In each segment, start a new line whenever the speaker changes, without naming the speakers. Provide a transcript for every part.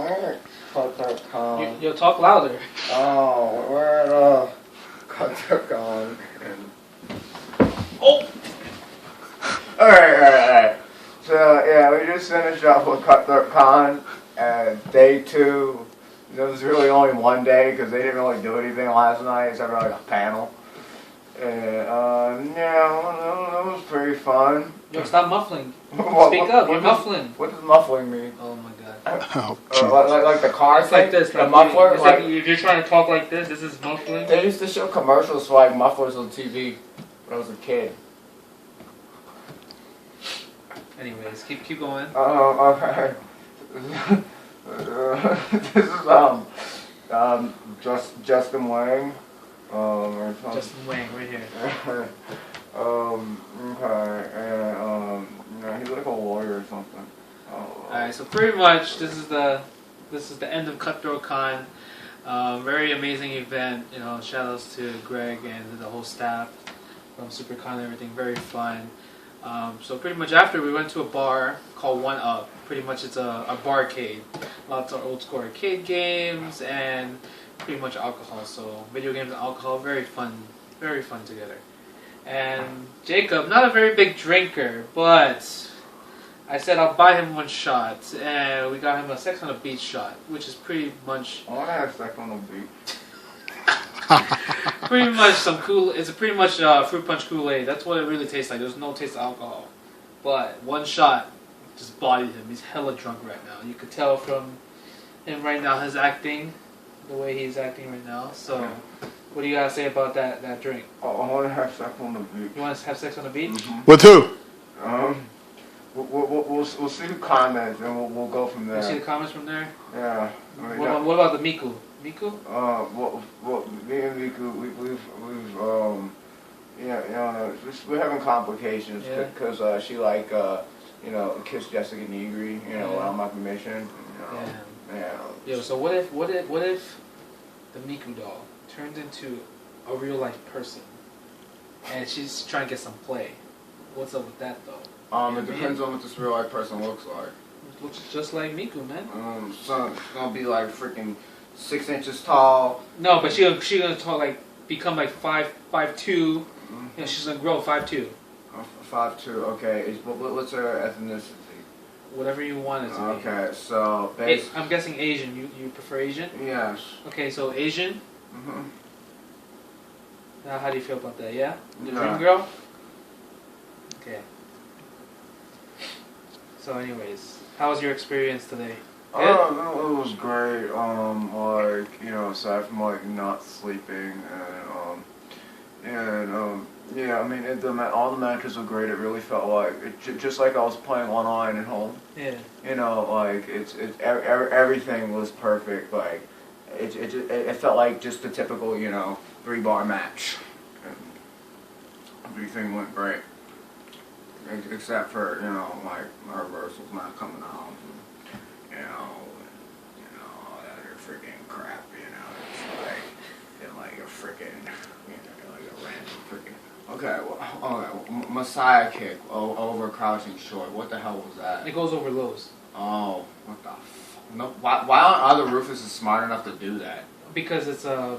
we're at CutthroatCon.
You'll talk louder.
Oh, we're at CutthroatCon.
Oh!
Alright. So, yeah, we just finished up with CutthroatCon, and day 2. There was really only one day, because they didn't really do anything last night, except for like a panel. And, yeah, it was pretty fun.
Yo, stop muffling. Speak up, you're muffling.
What does muffling mean?
Oh my god.
Like the car
It's
thing?
like this.
The muffler?
It's like if you're trying to talk like this is muffling.
They used to show commercials for like mufflers on TV when I was a kid.
Anyways, keep going.
Okay. This is Justin Wong.
Justin Wang, right here.
Okay, and he's like a lawyer or something.
Alright, so pretty much this is the end of CutthroatCon. Very amazing event. You know, shout outs to Greg and the whole staff from SuperCon and everything. Very fun. So pretty much after we went to a bar called One Up. Pretty much it's a barcade. Lots of old school arcade games and pretty much alcohol. So video games and alcohol, very fun together. And Jacob, not a very big drinker, but I said I'll buy him one shot, and we got him a Sex on the Beach shot, which is pretty much.
I want to have Sex on the Beach.
Pretty much some cool. It's a pretty much fruit punch Kool-Aid. That's what it really tastes like. There's no taste of alcohol, but one shot just bodied him. He's hella drunk right now. You could tell from him right now, his acting, the way he's acting right now. So, what do you gotta say about that drink?
Oh, I want to have sex on the beach.
You want to have sex on the beach?
Mm-hmm.
With who?
We'll see the comments and we'll go from there.
You see the comments from there?
Yeah.
What about the Miku? Miku?
Well, me and Miku, we're having complications because she kissed Jessica Negri, without my permission.
Yo, so what if the Miku doll turns into a real life person and she's trying to get some play? What's up with that though?
It depends on what this real life person looks like.
It looks just like Miku, man.
So it's gonna be like freaking 6 inches tall.
No, but she gonna become like 5'2". You know, she's gonna grow 5'2".
5'2". Okay. What's her ethnicity?
Whatever you want it to be.
Okay, so
I'm guessing Asian. You prefer Asian?
Yes.
Okay, so Asian.
Mhm.
Now, how do you feel about that? Yeah. The
Yeah.
dream girl. Okay. So, anyways, how was your experience today? Good?
It was great. Aside from not sleeping yeah, I mean, all the matches were great. It really felt like just like I was playing online at home.
Yeah.
Everything was perfect. Like it felt like just a typical 3-bar match. And everything went great, except for my reversals not coming out. All that other freaking crap. It's like a freaking like a random freaking. Okay, Messiah kick over crouching short. What the hell was that?
It goes over lows.
Oh, what the no, why aren't other Rufus smart enough to do that?
Because it's I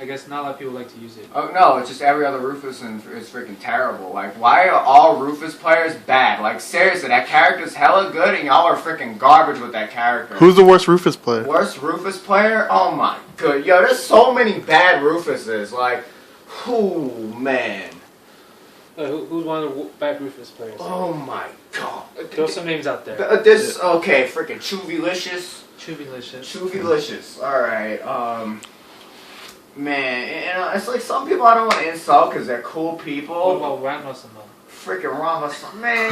guess not a lot of people like to use it.
Oh no, it's just every other Rufus is freaking terrible. Like, why are all Rufus players bad? Like, seriously, that character's hella good and y'all are freaking garbage with that character.
Who's the worst Rufus player?
Worst Rufus player? Oh my god. Yo, there's so many bad Rufuses. Like, man.
Who's one of the bad Rufus players?
Oh my god.
Throw some names out there.
Okay, freaking Chuvylicious. Chuvylicious. Alright, man, it's like some people I don't want to insult because they're cool people.
What about Ramos and them?
Freaking Ramos, man,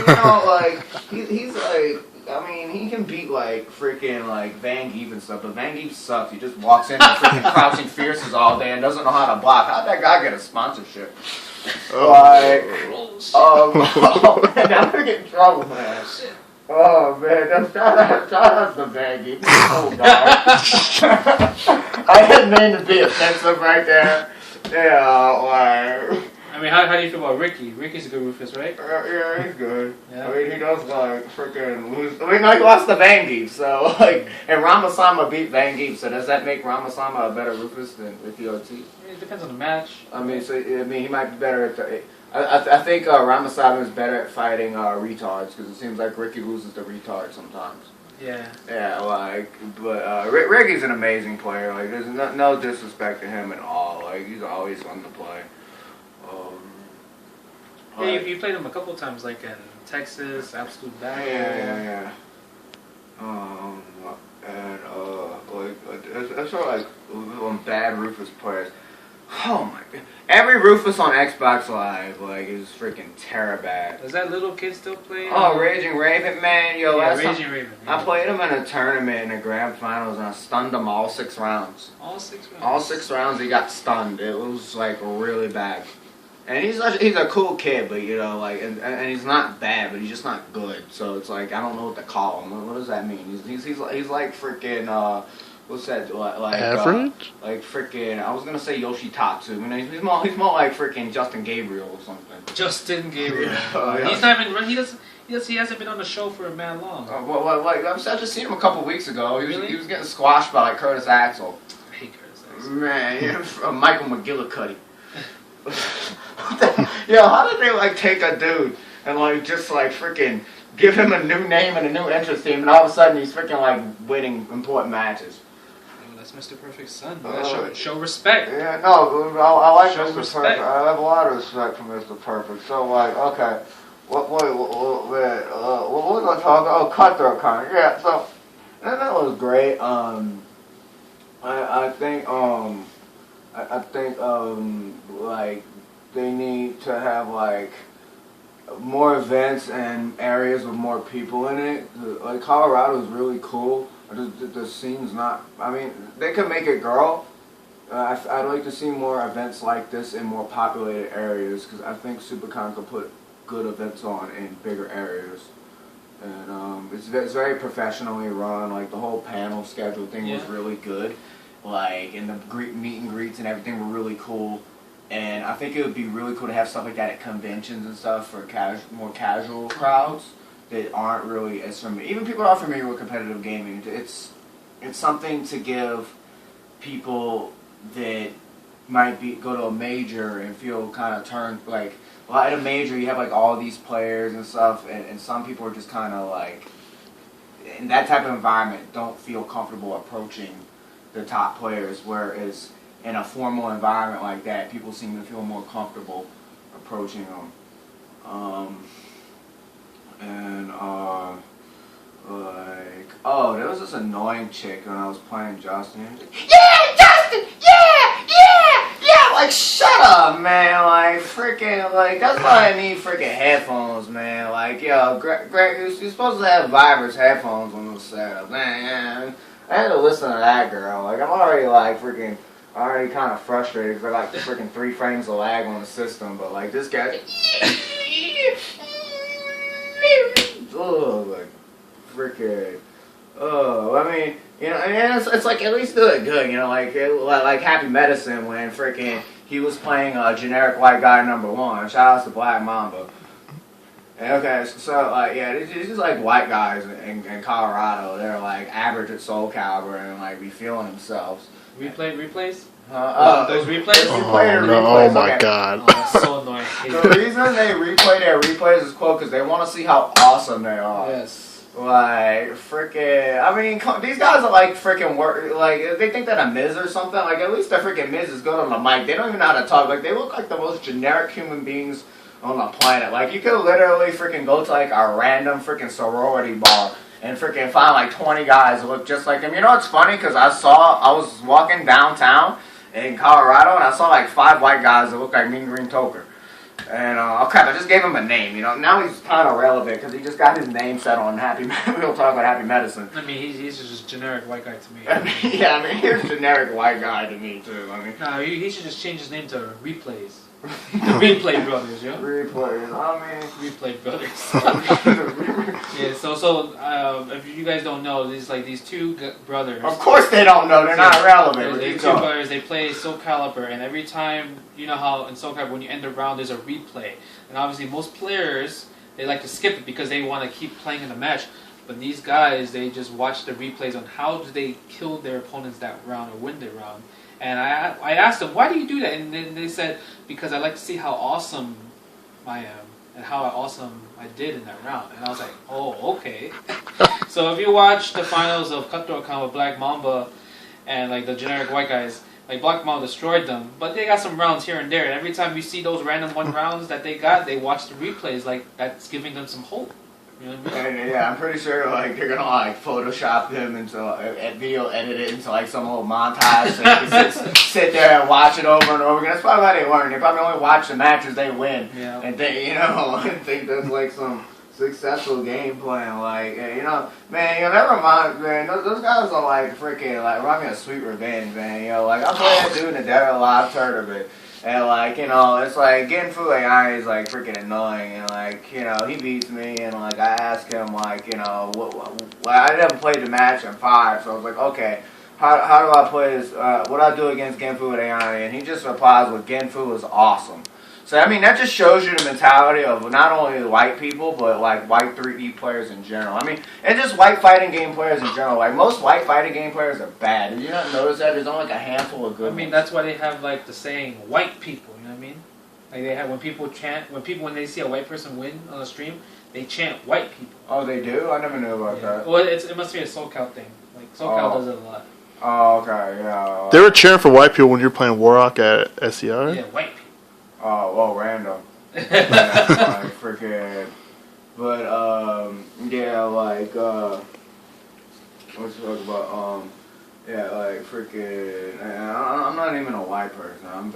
he's like, I mean, he can beat freaking Van Geef and stuff, but Van Geef sucks. He just walks in and freaking crouching fierces all day and doesn't know how to block. How'd that guy get a sponsorship? Oh man, I'm gonna get in trouble, man. Oh man, shout out to Van Geef. Oh god. I didn't mean to be offensive right there. Yeah,
I I mean, how do you feel about Ricky? Ricky's a good Rufus, right?
Yeah, he's good.
Yeah.
I mean, he does like freaking lose. I mean, he lost to Vangeep, so like, and Ramasama beat Vangeep. So does that make Ramasama a better Rufus than Ricky OT?
I mean, it depends on the match.
I mean, he might be better at the. I think Ramasama is better at fighting retards because it seems like Ricky loses to retards sometimes.
Yeah.
Yeah, like, but Ricky's an amazing player. Like, there's no disrespect to him at all. Like, he's always fun to play.
Yeah, you played him a couple times, like in Texas, Absolute Battle.
Yeah. And it's sort of like bad Rufus players. Oh my god! Every Rufus on Xbox Live is freaking terrible.
Is that little kid still playing?
Oh, Raging Raven, man, yo,
yeah, Raging Raven. Yeah.
I played him in a tournament in the grand finals, and I stunned him all 6 rounds.
All 6 rounds.
All 6 rounds, he got stunned. It was really bad. And he's a cool kid, but and he's not bad, but he's just not good. So it's like I don't know what to call him. What does that mean? He's like freaking what's that like?
Average?
Like freaking. I was gonna say Yoshitatsu. I mean, he's more like freaking Justin Gabriel or something.
Justin Gabriel.
Yeah.
He's not even. He hasn't been on the show for a man long.
I just seen him a couple weeks ago.
Really?
He was getting squashed by like Curtis Axel.
I hate Curtis Axel.
Man, Michael McGillicuddy. Yo, how did they take a dude and just freaking give him a new name and a new entrance team, and all of a sudden he's freaking winning important matches?
Oh, that's Mr. Perfect's son. Show respect.
Yeah, no, I like
Show
Mr.
respect.
Perfect. I have a lot of respect for Mr. Perfect. So okay, what we're gonna talk? Oh, CutthroatCon. Yeah, so that was great. I think they need to have more events and areas with more people in it. Like Colorado is really cool. The scene's not. I mean, they could make it grow. I'd like to see more events like this in more populated areas because I think SuperCon could put good events on in bigger areas. And it's very professionally run. Like the whole panel schedule thing was really good. And the meet and greets and everything were really cool. And I think it would be really cool to have stuff like that at conventions and stuff for more casual crowds that aren't really as familiar. Even people who are familiar with competitive gaming. It's something to give people that might go to a major and feel kind of turned at a major you have all these players and stuff, and some people are just kind of in that type of environment don't feel comfortable approaching the top players, whereas in a formal environment like that, people seem to feel more comfortable approaching them. There was this annoying chick when I was playing Justin. Yeah, Justin! Yeah! Shut up, man! Freaking, that's why I need freaking headphones, man. Yo, Greg, you're supposed to have Viber's headphones on the setup, man. I had to listen to that girl. I'm already already kind of frustrated because I the freaking 3 frames of lag on the system, but this guy, freaking, I mean, and it's at least do it good, like Happy Medicine when freaking he was playing generic white guy #1. Shout out to Black Mamba. Okay, so it's just white guys in Colorado. They're average at Soul Calibur and be feeling themselves.
Replays?
Those replays?
Oh my god.
Oh, that's so annoying.
The reason they replay their replays is cool because they want to see how awesome they are.
Yes.
Freaking, I mean, these guys are freaking work, they think that a Miz or something, at least the freaking Miz is good on the mic. They don't even know how to talk. They look like the most generic human beings on the planet. You could literally freaking go to a random freaking sorority bar and freaking find 20 guys that look just like them. You know what's funny? Because I was walking downtown in Colorado and I saw 5 white guys that look like Mean Green Toker. And oh crap, I just gave him a name. Now he's kind of relevant because he just got his name set on Happy. We'll talk about Happy Medicine.
I mean, he's just generic white guy to me.
He's a generic white guy to me too.
No, he should just change his name to Replays. The Replay Brothers, yo.
Replays.
Replay Brothers. Yeah, so if you guys don't know, these two brothers.
Of course they don't know. They're not relevant.
These two brothers, they play Soul Calibur, and every time, you know how in Soul Calibur when you end a round, there's a replay. And obviously most players, they like to skip it because they want to keep playing in the match. But these guys, they just watch the replays on how do they kill their opponents that round or win their round. And I asked them, why do you do that? And then they said, because I like to see how awesome I am and how awesome I did in that round. And I was like, oh, okay. So if you watch the finals of CutthroatCon with Black Mamba and like the generic white guys, like Black Mamba destroyed them, but they got some rounds here and there. And every time you see those random one rounds that they got, they watch the replays. Like that's giving them some hope. You know what I mean?
And, yeah, I'm pretty sure like they're gonna like Photoshop him into video, edit it into like some little montage, so you can sit there and watch it over and over again. That's probably how they learn. They probably only watch the matches they win, and they, and think that's like some successful game plan. Like, man, that reminds, man, those guys are like freaking like remind me of Sweet Revenge, man. Like I played that dude in the Dead or Alive tournament. And like, it's like getting through AI is like freaking annoying, and like, he beats me, and like I ask him like, I never played the match in 5, so I was like, okay, how do I play this? What do I do against Genfu with AI? And he just replies with Genfu is awesome. So I mean that just shows you the mentality of not only white people but like white 3D players in general. I mean, and just white fighting game players in general. Like most white fighting game players are bad. Did you not notice that? There's only like a handful of good.
I mean, that's why they have like the saying "white people." You know what I mean? Like they have when people chant when they see a white person win on a stream, they chant "white people."
Oh, they do? I never knew about that.
Well, it must be a SoCal thing. Like SoCal does it a lot.
Oh, okay, yeah.
They were cheering for white people when you were playing Warrock at SCR?
Yeah, white people.
Oh, well, random. Yeah, like, freaking. But, yeah, like, what's the talk about? Yeah, like, freaking. I'm not even a white person. I'm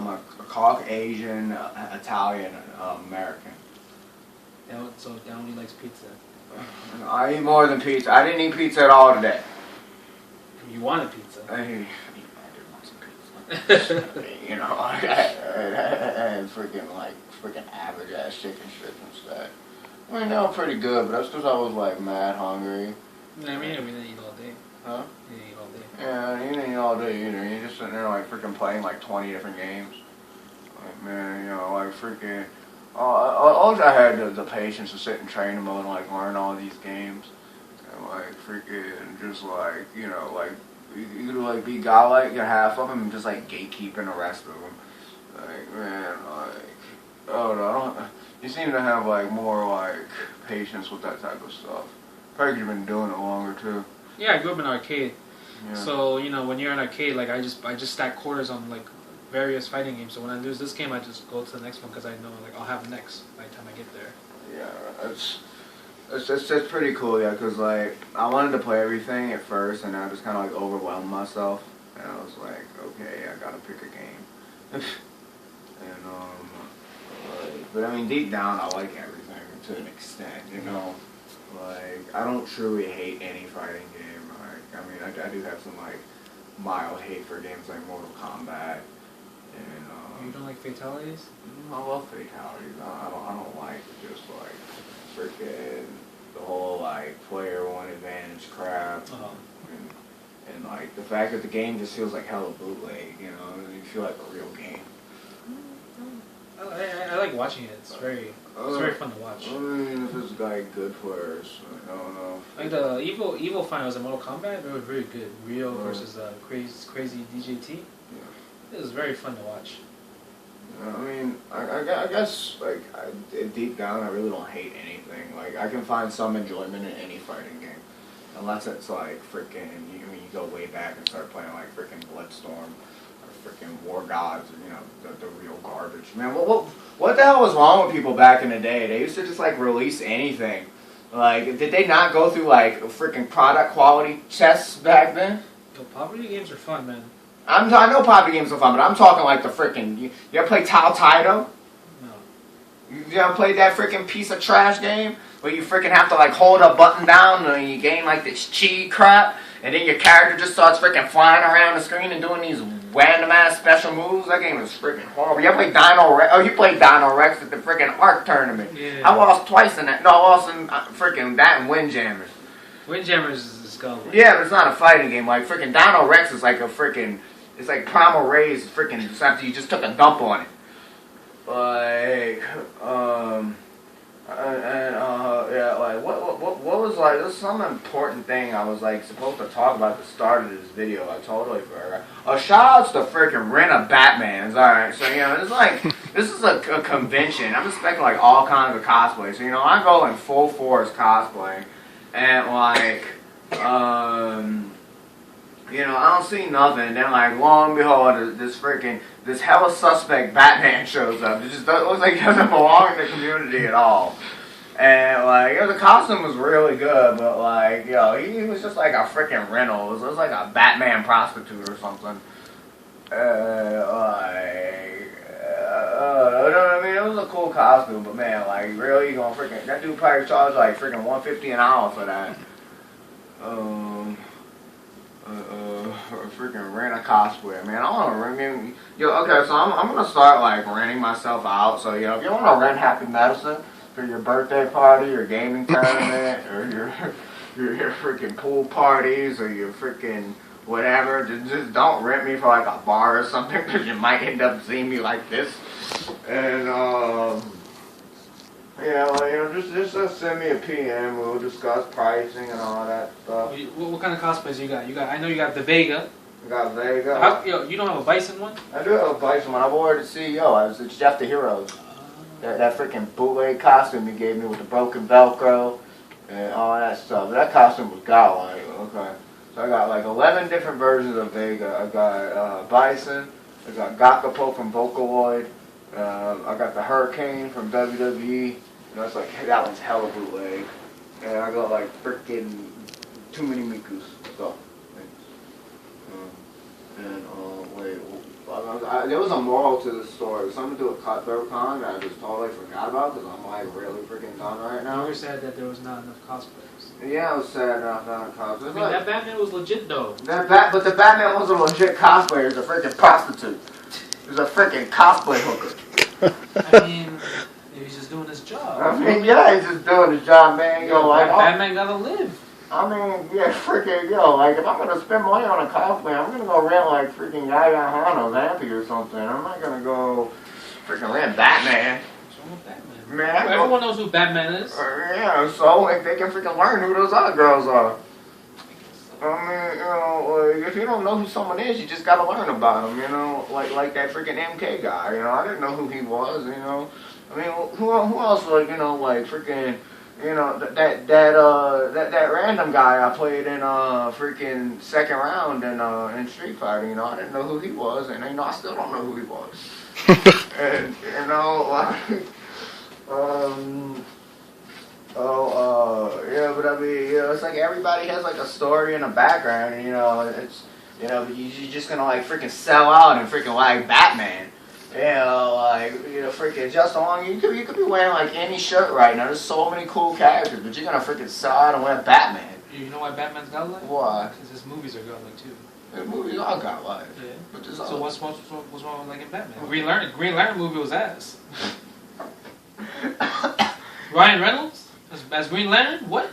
a Caucasian, Italian, American.
So Downey likes pizza.
I eat more than pizza. I didn't eat pizza at all today.
You wanted pizza.
I and freaking average ass chicken strips instead. I mean, they were pretty good, but that's because I was like mad hungry.
I mean, we didn't eat all day.
Huh?
You didn't eat all day.
Yeah, you didn't eat all day either. You're just sitting there like freaking playing like 20 different games. Like, man, like freaking. All I had the patience to sit in training mode and like learn all these games. And like freaking just like, like. You could like be godlike, get half of them, and just like gatekeeping the rest of them. Like, man, like, oh no, you seem to have like more like patience with that type of stuff. Probably you've been doing it longer too.
Yeah, I grew up in an arcade.
Yeah.
So when you're in an arcade, like I just stack quarters on like various fighting games. So when I lose this game, I just go to the next one because I know like I'll have next by the time I get there.
Yeah, it's just pretty cool, yeah, because, like, I wanted to play everything at first, and I just kind of, like, overwhelmed myself, and I was like, okay, I gotta pick a game. And, but, I mean, deep down, I like everything to an extent, Like, I don't truly hate any fighting game. Like, I mean, I do have some, like, mild hate for games like Mortal Kombat, and,
you don't like fatalities?
I love fatalities. I don't like just, like, freaking the whole like player one advantage crap, and like the fact that the game just feels like hella bootleg, you feel like a real game.
I like watching it. It's very fun to watch.
I mean, if it's like good players, I don't know.
Like the Evil finals in Mortal Kombat, they were very good. Rio versus crazy DJT.
Yeah.
It was very fun to watch.
I mean, I guess, like, deep down, I really don't hate anything. Like, I can find some enjoyment in any fighting game. Unless it's, like, freaking, you go way back and start playing, like, freaking Bloodstorm or freaking War Gods, or, the real garbage. Man, what the hell was wrong with people back in the day? They used to just, like, release anything. Like, did they not go through, like, freaking product quality tests back then?
Yo, poverty games are fun, man.
I know poverty games are fun, but I'm talking like the freaking. You ever play Tao Taito?
No.
You ever played that freaking piece of trash game where you freaking have to like hold a button down and you gain like this chi crap, and then your character just starts freaking flying around the screen and doing these random ass special moves. That game was freaking horrible. You ever played Dino Rex? Oh, you played Dino Rex at the freaking Arc tournament.
Yeah.
I lost twice in that. No, I lost in freaking that and Windjammers.
Windjammers is the skull.
Yeah, but it's not a fighting game. Like freaking Dino Rex is like a freaking. It's like Primal Ray's freaking. Just after you just took a dump on it. Like yeah, like what was like? This is some important thing I was like supposed to talk about at the start of this video. I totally forgot. Shout outs to freaking Rent a Batman's. All right, so you know it's like this is a convention. I'm expecting like all kinds of cosplay. So you know I go in full force cosplay, and like you know I don't see nothing. And then like lo and behold, this hella suspect Batman shows up. It just looks like he doesn't belong in the community at all. And like, the costume was really good, but like, yo, he was just like a freaking rental. It was like a Batman prostitute or something. You know what I mean? It was a cool costume, but man, like, really, you gonna freaking that dude probably charged like freaking $150 an hour for that. Freaking rent a cosplay, man. I want to rent. Yo, okay, so I'm gonna start like renting myself out. So yo, if you want to rent Happy Medicine for your birthday party, your gaming tournament, or your freaking pool parties, or your freaking whatever, just don't rent me for like a bar or something, because you might end up seeing me like this. And yeah, well, you know, just send me a PM. We'll discuss pricing and all that stuff.
What kind of cosplays you got? I know you got the Vega.
I got Vega.
You don't have a Bison one?
I do have a Bison one. I've ordered the CEO. It's Jeff the Heroes. That freaking bootleg costume he gave me with the broken Velcro and all that stuff. That costume was godlike. Okay. So I got like 11 different versions of Vega. I got Bison. I got Gakapo from Vocaloid. I got the Hurricane from WWE. You know, it's like, that one's hella bootleg. And I got like freaking too many Mikus. So, wait. There was a moral to the story. Something to do with CutthroatCon that I just totally forgot about because I'm like really freaking done right now.
You were sad that there was not enough cosplayers.
Yeah, I was sad not enough cosplayers.
I mean, that Batman was legit though.
But the Batman wasn't a legit cosplayer. He was a freaking prostitute. He was a freaking cosplay hooker.
I mean, he's just doing his job.
I mean, yeah, he's just doing his job, man. Yo, like,
Batman gotta live.
I mean, yeah, freaking, yo, like, if I'm gonna spend money on a cosplay, I'm gonna go rent, like, freaking Gaga Hano Vampy or something. I'm not gonna go freaking rent Batman.
What's wrong with Batman?
Man,
everyone knows who Batman is.
Yeah, so, like, they can freaking learn who those other girls are. I mean, you know, like, if you don't know who someone is, you just gotta learn about them, you know, like that freaking MK guy, you know, I didn't know who he was, you know. I mean, who else, like, you know, like, freaking... You know, that random guy I played in freaking second round in Street Fighter, you know, I didn't know who he was, and you know, I still don't know who he was. And you know, like, yeah, but I mean, you know, it's like everybody has like a story and a background, and you know, it's, you know, you're just gonna like freaking sell out and freaking like Batman. You know, like, you know, freaking Justin Wong, you could be wearing, like, any shirt right now. There's so many cool characters, but you're gonna freaking sell out and wear Batman.
You know why Batman's godlike?
Why?
Because his movies are godlike, too.
The movies all godlike.
Yeah.
But
so what's wrong with liking Batman? Green Lantern movie was ass. Ryan Reynolds? As Green Lantern? What?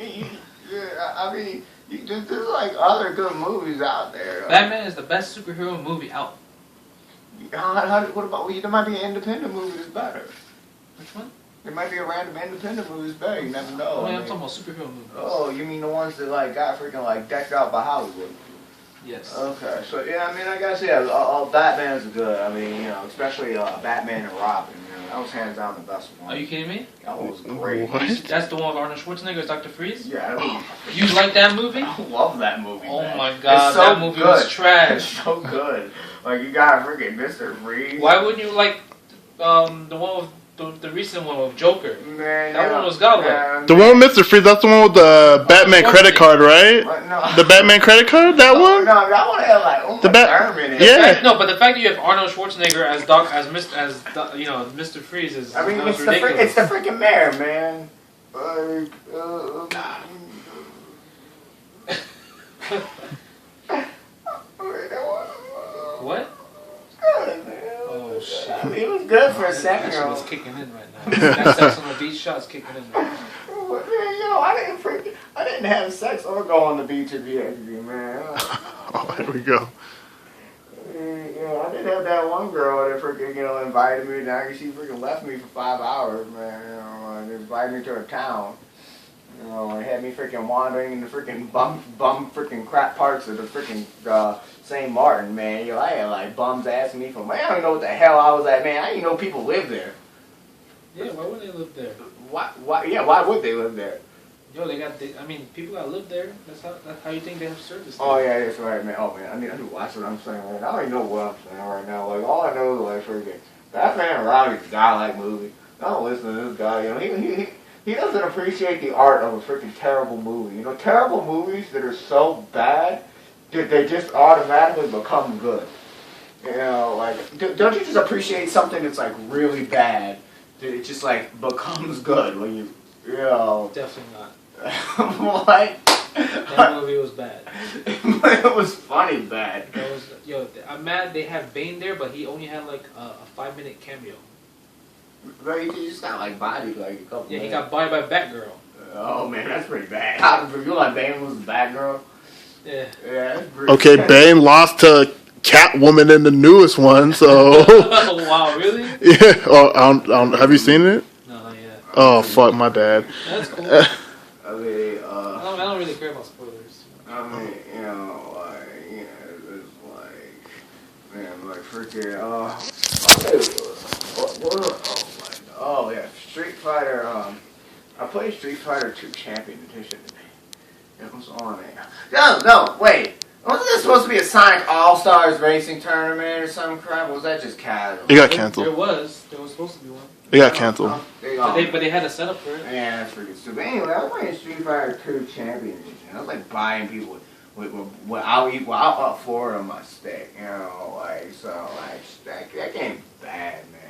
Yeah, I mean, there's, like, other good movies out there.
Batman is the best superhero movie out.
What about, there might be an independent movie that's better.
Which one?
There might be a random independent movie that's better, you never know.
I'm talking about superhero movies.
Oh, you mean the ones that like got freaking like decked out by Hollywood?
Yes.
Okay, so yeah, I mean, I guess, yeah, all Batman's good. I mean, you know, especially Batman and Robin, you know, that was hands down the best one.
Are you kidding me?
That one was great.
What?
That's the one with Arnold Schwarzenegger as Dr. Freeze?
Yeah.
You like that movie?
I love that movie,
Oh
man.
my god,
so
that movie was trash.
It's so good. Like, you got freaking Mr. Freeze.
Why wouldn't you like the one with the recent one with Joker?
Man,
that one was godlike.
The one with Mr. Freeze, that's the one with the Batman credit card, right?
No.
The Batman credit card, that one?
No, that one had like Uma Thurman in it.
Yeah.
No, but the fact that you have Arnold Schwarzenegger as Mr. Freeze is,
I mean, it's
ridiculous.
the freaking mayor, man. good for a
That shit
second-year-old.
is kicking in right now. That sex on the beach shot's kicking in right now.
I didn't have sex or go on the beach with you, man.
Oh, here we go.
I did have that one girl that freaking, invited me down. She freaking left me for 5 hours, man, and invited me to her town. And had me freaking wandering in the freaking bum freaking crap parts of the freaking St. Martin, man. I had like bums asking me for money. I don't even know what the hell I was at, man. I didn't even know people lived there.
Yeah, why would they live there?
Why would they live there?
Yo, people that live there. That's how you think they have service.
Oh yeah, that's right, man. Oh man, I need to watch what I'm saying. Man. I don't even know what I'm saying right now. Like all I know is like freaking Batman and Robin is a godlike movie. I don't listen to this guy. He doesn't appreciate the art of a freaking terrible movie. Terrible movies that are so bad that they just automatically become good. Don't you just appreciate something that's like really bad that it just like becomes good when you
Definitely not.
What?
That movie was bad.
It was funny bad.
I'm mad they had Bane there, but he only had like a 5-minute cameo.
Bro, he just got like bodied like a couple.
Yeah, he
minutes.
got bodied by Batgirl.
Oh man, that's pretty bad. How you like Bane was the bad girl?
Yeah.
Yeah. That's pretty
Okay,
bad.
Bane lost to Catwoman in the newest one, so.
Oh wow, really?
Yeah. Oh, have you seen it?
No, not yet.
Oh fuck, my bad.
That's cool.
I mean,
I don't really care about spoilers.
Freaking, oh yeah, Street Fighter, I played Street Fighter 2 Champion Edition today. It was on there. No, wait. Wasn't this supposed to be a Sonic All-Stars Racing Tournament or some crap? Or was that just casual?
It got canceled.
There was supposed to be one.
It got canceled.
But they had a setup for it.
Yeah, that's freaking stupid. Anyway, I was playing Street Fighter 2 Champion Edition. I was like buying people with I'll up 4 on my stick, that game's bad, man.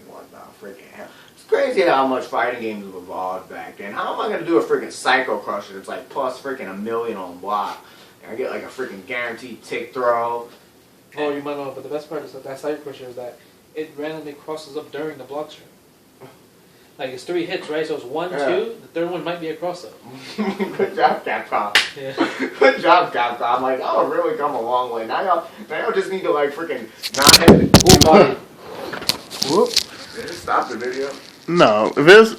What the freaking hell? It's crazy how much fighting games have evolved back then. How am I gonna do a freaking Psycho Crusher that's like plus freaking $1 million on block? And I get like a freaking guaranteed tick throw.
Oh, you might know, but the best part is that Psycho Crusher is that it randomly crosses up during the block string. Like it's 3 hits, right? So it's 1, 2. The third one might be a cross up.
Good job, Capcom.
Yeah.
Good job, Capcom. Like, oh, really come a long way. Now y'all just need to like freaking not have it.
Whoop.
Did it stop the video?
No, if it's